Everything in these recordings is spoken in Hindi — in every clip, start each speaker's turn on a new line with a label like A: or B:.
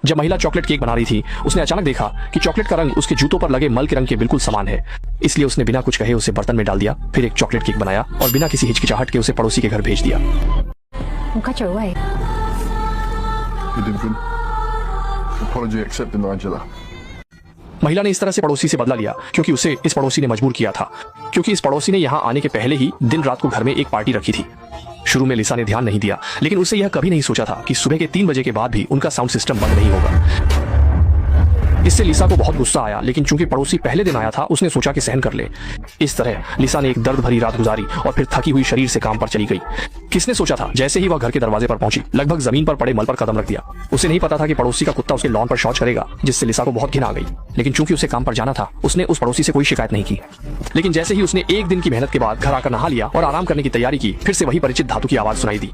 A: जब महिला चॉकलेट केक बना रही थी, उसने अचानक देखा कि चॉकलेट का रंग उसके जूतों पर लगे मल के रंग के बिल्कुल समान है। इसलिए उसने बिना कुछ कहे उसे बर्तन में डाल दिया, फिर एक चॉकलेट केक बनाया और बिना किसी हिचकिचाहट के उसे पड़ोसी के घर भेज दिया। महिला ने इस तरह से पड़ोसी से बदला लिया क्योंकि उसे इस पड़ोसी ने मजबूर किया था, क्योंकि इस पड़ोसी ने यहाँ आने के पहले ही दिन रात को घर में एक पार्टी रखी थी। शुरू में लिसा ने ध्यान नहीं दिया, लेकिन उसे यह कभी नहीं सोचा था कि सुबह के 3 बजे के बाद भी उनका साउंड सिस्टम बंद नहीं होगा। इससे लिसा को बहुत गुस्सा आया, लेकिन चूंकि पड़ोसी पहले दिन आया था, उसने सोचा कि सहन कर ले। इस तरह लिसा ने एक दर्द भरी रात गुजारी और फिर थकी हुई शरीर से काम पर चली गई। किसने सोचा था, जैसे ही वह घर के दरवाजे पर पहुंची, लगभग जमीन पर पड़े मल पर कदम रख दिया। उसे नहीं पता था कि पड़ोसी का कुत्ता उसके लॉन पर शौच करेगा, जिससे लिसा को बहुत घिन आ गई। लेकिन चूंकि उसे काम पर जाना था, उसने उस पड़ोसी से कोई शिकायत नहीं की। लेकिन जैसे ही उसने एक दिन की मेहनत के बाद घर आकर नहा लिया और आराम करने की तैयारी की, फिर से वही परिचित धातु की आवाज सुनाई दी।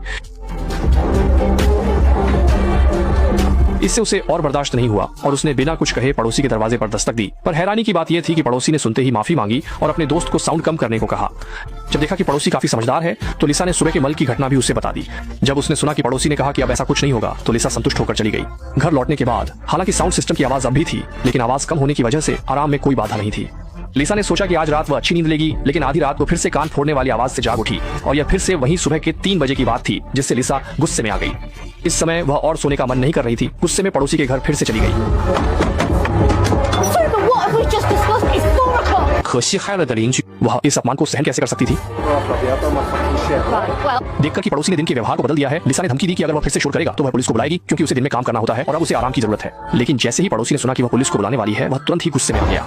A: इससे उसे और बर्दाश्त नहीं हुआ और उसने बिना कुछ कहे पड़ोसी के दरवाजे पर दस्तक दी। पर हैरानी की बात यह थी कि पड़ोसी ने सुनते ही माफी मांगी और अपने दोस्त को साउंड कम करने को कहा। जब देखा कि पड़ोसी काफी समझदार है, तो लिसा ने सुबह के मल की घटना भी उसे बता दी। जब उसने सुना कि पड़ोसी ने कहा कि अब ऐसा कुछ नहीं होगा, तो लिसा संतुष्ट होकर चली गई। घर लौटने के बाद हालांकि साउंड सिस्टम की आवाज अब भी थी, लेकिन आवाज कम होने की वजह से आराम में कोई बाधा नहीं थी। लिसा ने सोचा कि आज रात वह अच्छी नींद लेगी, लेकिन आधी रात को फिर से कान फोड़ने वाली आवाज से जाग उठी और यह फिर से वही सुबह के 3 बजे की बात थी, जिससे लिसा गुस्से में आ गई। इस समय वह और सोने का मन नहीं कर रही थी। गुस्से में पड़ोसी के घर फिर से चली गई। वह इस अपमान को सहन कैसे कर सकती थी? देखकर कि पड़ोसी ने दिन के व्यवहार को बदल दिया है, लिसा ने धमकी दी कि अगर वह फिर से शोर करेगा तो वह पुलिस को बुलाएगी, क्योंकि उसे दिन में काम करना होता है और अब उसे आराम की जरूरत है। लेकिन जैसे ही पड़ोसी ने सुना कि वह पुलिस को बुलाने वाली है, वह तुरंत ही गुस्से में आ गया।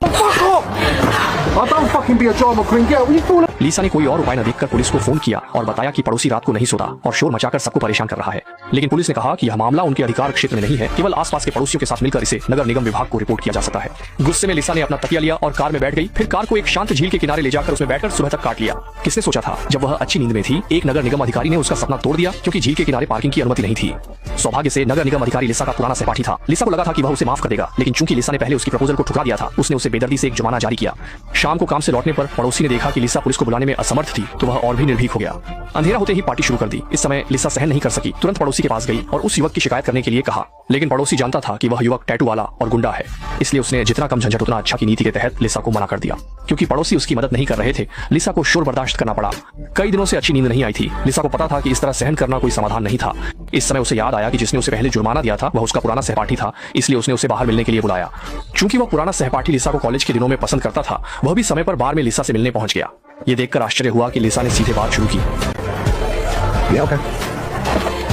A: लिसा ने कोई और उपाय न देखकर पुलिस को फोन किया और बताया कि पड़ोसी रात को नहीं सोता और शोर मचाकर सबको परेशान कर रहा है। लेकिन पुलिस ने कहा कि यह मामला उनके अधिकार क्षेत्र में नहीं है, केवल आसपास के पड़ोसियों के साथ मिलकर इसे नगर निगम विभाग को रिपोर्ट किया जा सकता है। गुस्से में लिसा ने अपना तकिया लिया और कार में बैठ गई। फिर कार को एक शांत झील के किनारे ले जाकर उसमें बैठकर सुबह तक काट लिया। किसने सोचा था, जब वह अच्छी नींद में थी, एक नगर निगम अधिकारी ने उसका सपना तोड़ दिया, क्योंकि झील के किनारे पार्किंग की अनुमति नहीं थी। सौभाग्य से नगर निगम अधिकारी लिसा का पुराना सहपाठी था। लिसा को लगा था कि वह उसे माफ कर देगा, लेकिन चूंकि लिसा ने पहले उसकी प्रपोजल को ठुकरा दिया था, उसने उसे बेदर्दी से एक जुर्माना जारी किया। शाम को काम से लौटने पर पड़ोसी ने देखा कि लिसा पुलिस को बुलाने में असमर्थ थी, तो वह और भी निर्भीक हो गया। अंधेरा होते ही पार्टी शुरू कर दी। इस समय लिसा सहन नहीं कर सकी, तुरंत पड़ोसी के पास गई और उस युवक की शिकायत करने के लिए कहा। लेकिन पड़ोसी जानता था कि वह युवक टैटू वाला और गुंडा है, इसलिए उसने जितना कम झंझट उतना अच्छा की नीति के तहत लिसा को मना कर दिया। क्योंकि पड़ोसी उसकी मदद नहीं कर रहे थे, लिसा को शोर बर्दाश्त करना पड़ा। कई दिनों से अच्छी नींद नहीं आई थी। लिसा को पता था कि इस तरह सहन करना कोई समाधान नहीं था। इस समय उसे याद आया कि जिसने उसे पहले जुर्माना दिया था वह उसका पुराना सहपाठी था, इसलिए उसने उसे बाहर मिलने के लिए बुलाया। चूंकि वह पुराना सहपाठी लिसा को कॉलेज के दिनों में पसंद करता था, वह भी समय पर बार में लिसा से मिलने पहुंच गया। ये देखकर आश्चर्य हुआ कि लिसा ने सीधे बात शुरू की।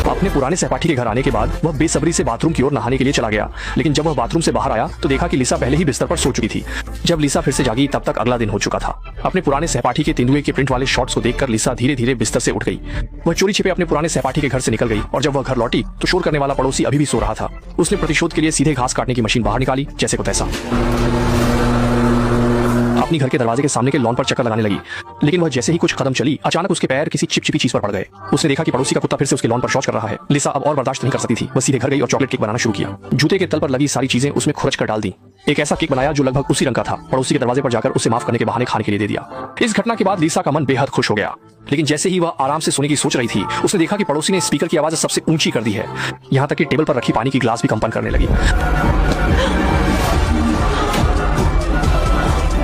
A: अपने पुराने सहपाठी के घर आने के बाद वह बेसब्री से बाथरूम की ओर नहाने के लिए चला गया, लेकिन जब वह बाथरूम से बाहर आया तो देखा कि लिसा पहले ही बिस्तर पर सो चुकी थी। जब लिसा फिर से जागी, तब तक अगला दिन हो चुका था। अपने पुराने सहपाठी के तेंदुए के प्रिंट वाले शॉर्ट्स को देखकर लिसा धीरे धीरे बिस्तर से उठ गई। वह चोरी छिपे अपने पुराने सहपाठी के घर से निकल गई और जब वह घर लौटी तो शोर करने वाला पड़ोसी अभी भी सो रहा था। उसने प्रतिशोध के लिए सीधे घास काटने की मशीन बाहर निकाली, जैसे को तैसा अपनी घर के दरवाजे के सामने के लॉन पर चक्कर लगाने लगी। लेकिन वह जैसे ही कुछ कदम चली, अचानक उसके पैर किसी चिपचिपी चीज पर पड़ गए। उसने देखा कि पड़ोसी का कुत्ता फिर से उसके लॉन पर शौच कर रहा है। लिसा अब और बर्दाश्त नहीं कर सकती थी। वह सीधे घर गई और चॉकलेट केक बनाना शुरू किया। जूते के तल पर लगी सारी चीजें उसमें खुरच कर डाल दी। एक ऐसा केक बनाया जो लगभग उसी रंग का था। पड़ोसी के दरवाजे पर जाकर उसे माफ करने के बहाने खाने के लिए दे दिया। इस घटना के बाद लिसा का मन बेहद खुश हो गया। लेकिन जैसे ही वह आराम से सोने की सोच रही थी, उसने देखा कि पड़ोसी ने स्पीकर की आवाज सबसे ऊंची कर दी है। यहाँ तक कि टेबल पर रखी पानी की गिलास भी कंपन करने लगी।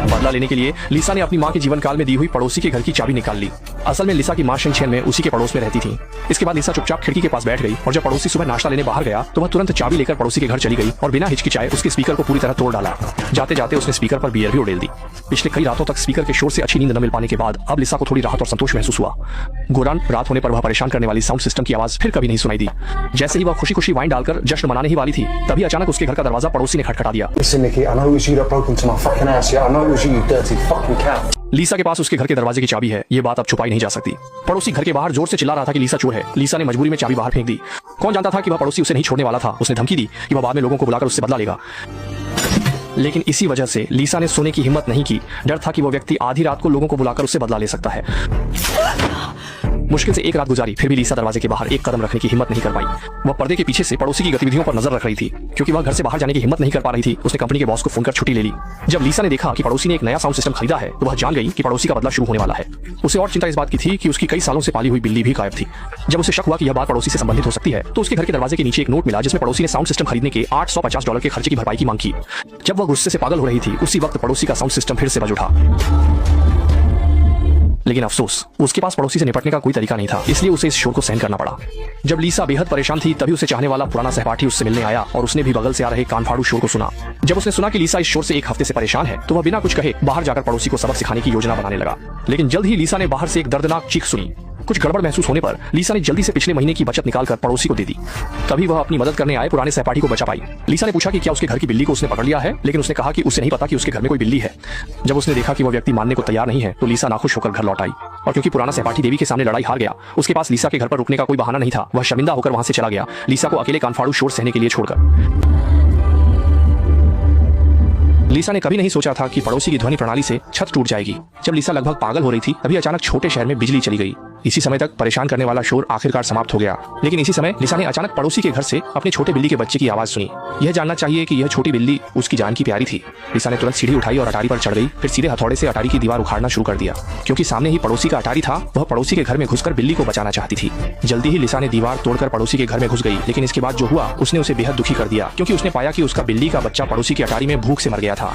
A: बदला लेने के लिए लिसा ने अपनी मां के जीवन काल में दी हुई पड़ोसी के घर की चाबी निकाल ली। असल में लिसा की मां शंगचेन में उसी के पड़ोस में रहती थी। इसके बाद लिसा चुपचाप खिड़की के पास बैठ गई और जब पड़ोसी सुबह नाश्ता लेने बाहर गया तो वह तुरंत चाबी लेकर पड़ोसी के घर चली गई और बिना हिचकिचाए उसके स्पीकर को पूरी तरह तोड़ डाला। जाते जाते उसने स्पीकर पर बियर भी उड़ेल दी। पिछले कई रातों तक स्पीकर के शोर से अच्छी नींद न मिल पाने के बाद अब लिसा को थोड़ी राहत और संतोष महसूस हुआ। गोरान रात होने पर वह परेशान करने वाली साउंड सिस्टम की आवाज फिर कभी नहीं सुनाई दी। जैसे ही वह खुशी खुशी वाइन डालकर जश्न मनाने ही वाली थी, तभी अचानक उसके घर का दरवाजा पड़ोसी ने खटखटा दिया। लिसा के पास उसके घर के दरवाजे की चाबी है, ये बात अब छुपाई नहीं जा सकती। पड़ोसी घर के बाहर जोर से चिल्ला रहा था कि लिसा चोर है। लिसा ने मजबूरी में चाबी बाहर फेंक दी। कौन जानता था कि वह पड़ोसी उसे नहीं छोड़ने वाला था। उसने धमकी दी कि वह बाद में लोगों को बुलाकर उससे बदला लेगा। लेकिन इसी वजह से लिसा ने सोने की हिम्मत नहीं की। डर था कि वह व्यक्ति आधी रात को लोगों को बुलाकर उससे बदला ले सकता है। मुश्किल से एक रात गुजारी, फिर भी लीसा दरवाजे के बाहर एक कदम रखने की हिम्मत नहीं कर पाई। वह पर्दे के पीछे से पड़ोसी की गतिविधियों पर नजर रख रही थी। क्योंकि वह घर से बाहर जाने की हिम्मत नहीं कर पा रही थी, उसने कंपनी के बॉस को फोन कर छुट्टी ले ली। जब लीसा ने देखा कि पड़ोसी ने एक नया साउंड सिस्टम खरीदा है तो वह जान गई कि पड़ोसी का बदला शुरू होने वाला है। उसे और चिंता इस बात की थी कि उसकी कई सालों से पाली हुई बिल्ली भी गायब थी। जब उसे शक हुआ कि यह बात पड़ोसी से संबंधित हो सकती है तो उसके घर के दरवाजे के नीचे एक नोट मिला जिसमें पड़ोसी ने साउंड सिस्टम खरीदने के $850 के खर्चे की भरपाई की मांग की। जब वह गुस्से से पागल हो रही थी उसी वक्त पड़ोसी का साउंड सिस्टम फिर से बज उठा। लेकिन अफसोस, उसके पास पड़ोसी से निपटने का कोई तरीका नहीं था, इसलिए उसे इस शोर को सहन करना पड़ा। जब लीसा बेहद परेशान थी तभी उसे चाहने वाला पुराना सहपाठी उससे मिलने आया और उसने भी बगल से आ रहे कानफाड़ू शोर को सुना। जब उसने सुना कि लीसा इस शोर से एक हफ्ते से परेशान है तो वह बिना कुछ कहे बाहर जाकर पड़ोसी को सबक सिखाने की योजना बनाने लगा। लेकिन जल्द ही लीसा ने बाहर से एक दर्दनाक चीख सुनी। कुछ गड़बड़ महसूस होने पर लीसा ने जल्दी से पिछले महीने की बचत निकालकर पड़ोसी को दे दी। तभी वह अपनी मदद करने आए पुराने सहपाठी को बचा पाई। लीसा ने पूछा कि क्या उसके घर की बिल्ली को उसने पकड़ लिया है, लेकिन उसने कहा कि उसे नहीं पता कि उसके घर में कोई बिल्ली है। जब उसने देखा कि वह व्यक्ति मानने को तैयार नहीं है तो लीसा नाखुश होकर घर लौट आई। और क्योंकि पुराना सहपाठी देवी के सामने लड़ाई हार गया, उसके पास लीसा के घर पर रुकने का कोई बहाना नहीं था। वह शर्मिंदा होकर वहां से चला गया, लीसा को अकेले कानफाड़ू शोर सहने के लिए छोड़कर। लीसा ने कभी नहीं सोचा था कि पड़ोसी की ध्वनि प्रणाली से छत टूट जाएगी। जब लीसा लगभग पागल हो रही थी तभी अचानक छोटे शहर में बिजली चली गई। इसी समय तक परेशान करने वाला शोर आखिरकार समाप्त हो गया। लेकिन इसी समय लीसा ने अचानक पड़ोसी के घर से अपने छोटे बिल्ली के बच्चे की आवाज सुनी। यह जानना चाहिए कि यह छोटी बिल्ली उसकी जान की प्यारी थी। लीसा ने तुरंत सीढ़ी उठाई और अटारी पर चढ़ गई, फिर सीधे हथौड़े से अटारी की दीवार उखाड़ना शुरू कर दिया। क्योंकि सामने ही पड़ोसी का अटारी था, वह पड़ोसी के घर में घुसकर बिल्ली को बचाना चाहती थी। जल्दी ही लीसा ने दीवार तोड़कर पड़ोसी के घर में घुस गई, लेकिन इसके बाद जो हुआ उसने उसे बेहद दुखी कर दिया। क्योंकि उसने पाया कि उसका बिल्ली का बच्चा पड़ोसी की अटारी में भूख से मर गया था।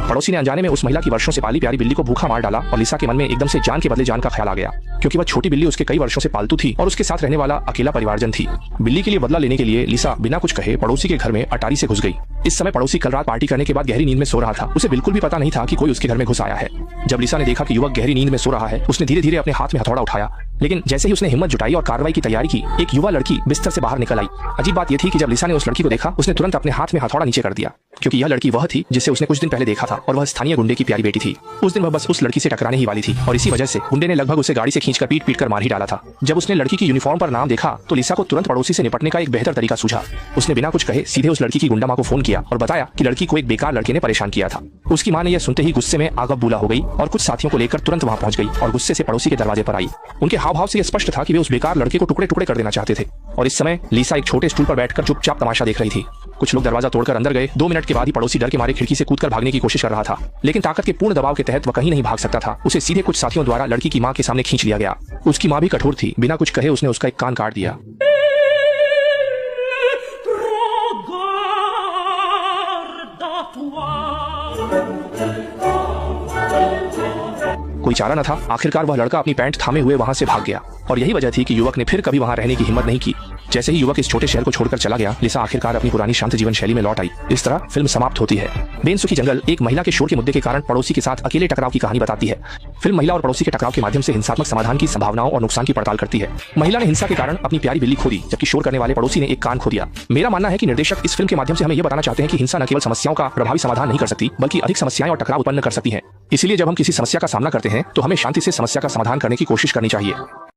A: पड़ोसी ने अनजाने में उस महिला की वर्षों से पाली प्यारी बिल्ली को भूखा मार डाला और लीसा के मन में एकदम से जान के बदले जान का ख्याल आ गया। क्योंकि वह छोटी बिल्ली उसके कई वर्षों से पालतू थी और उसके साथ रहने वाला अकेला परिवारजन थी। बिल्ली के लिए बदला लेने के लिए लीसा बिना कुछ कहे पड़ोसी के घर में अटारी से घुस गई। इस समय पड़ोसी कल रात पार्टी करने के बाद गहरी नींद में सो रहा था। उसे बिल्कुल भी पता नहीं था कि कोई उसके घर में घुस आया है। जब लीसा ने देखा कि युवक गहरी नींद में सो रहा है, उसने धीरे धीरे अपने हाथ में हथौड़ा उठाया। लेकिन जैसे ही उसने हिम्मत जुटाई और कार्रवाई की तैयारी की, एक युवा लड़की बिस्तर से बाहर निकल आई। अजीब बात यह थी कि जब लीसा ने उस लड़की को देखा, उसने तुरंत अपने हाथ में हथौड़ा नीचे कर दिया। क्योंकि यह लड़की वह थी जिसे उसने कुछ दिन पहले देखा था और वह स्थानीय गुंडे की प्यारी बेटी थी। उस दिन वह बस उस लड़की से टकराने ही वाली थी और इसी वजह से गुंडे ने लगभग उसे गाड़ी से खींचकर पीट कर मार ही डाला था। जब उसने लड़की की यूनिफॉर्म पर नाम देखा तो लीसा को तुरंत पड़ोसी से निपटने का एक बेहतर तरीका सूझा। उसने बिना कुछ कहे सीधे उस लड़की की गुंडा मां को फोन किया और बताया कि लड़की को एक बेकार लड़के ने परेशान किया था। उसकी मां ने यह सुनते ही गुस्से में आग बबूला हो गई और कुछ साथियों को लेकर तुरंत वहां पहुंच गई और गुस्से से पड़ोसी के दरवाजे पर आई। उनके हाव भाव से यह स्पष्ट था कि वे उस बेकार लड़के को टुकड़े टुकड़े कर देना चाहते थे। और इस समय लीसा एक छोटे स्टूल पर बैठकर चुपचाप तमाशा देख रही थी। कुछ लोग दरवाजा तोड़कर अंदर गए। 2 मिनट के बाद ही पड़ोसी डर के मारे खिड़की से कूदकर भागने की कोशिश कर रहा था, लेकिन ताकत के पूर्ण दबाव के तहत वह कहीं नहीं भाग सकता था। उसे सीधे कुछ साथियों द्वारा लड़की की मां के सामने खींच लिया गया। उसकी मां भी कठोर थी, बिना कुछ कहे उसने उसका एक कान काट दिया। कोई चारा न था। आखिरकार वह लड़का अपनी पैंट थामे हुए वहां से भाग गया और यही वजह थी कि युवक ने फिर कभी वहां रहने की हिम्मत नहीं की। जैसे ही युवक इस छोटे शहर को छोड़कर चला गया, लीसा आखिरकार अपनी पुरानी शांत जीवन शैली में लौट आई। इस तरह फिल्म समाप्त होती है। बेनसुखी जंगल एक महिला के शोर के मुद्दे के कारण पड़ोसी के साथ अकेले टकराव की कहानी बताती है। फिल्म महिला और पड़ोसी के टकराव के माध्यम से हिंसात्मक समाधान की संभावनाओं और नुकसान की पड़ताल करती है। महिला ने हिंसा के कारण अपनी प्यारी बिल्ली खो दी, जबकि शोर करने वाले पड़ोसी ने एक कान खो दिया। मेरा मानना है कि निर्देशक इस फिल्म के माध्यम से हमें यह बताना चाहते हैं कि हिंसा न केवल समस्याओं का प्रभावी समाधान नहीं कर सकती, बल्कि अधिक समस्याएं और टकराव उत्पन्न कर सकती है। इसलिए जब हम किसी समस्या का सामना करते हैं तो हमें शांति से समस्या का समाधान करने की कोशिश करनी चाहिए।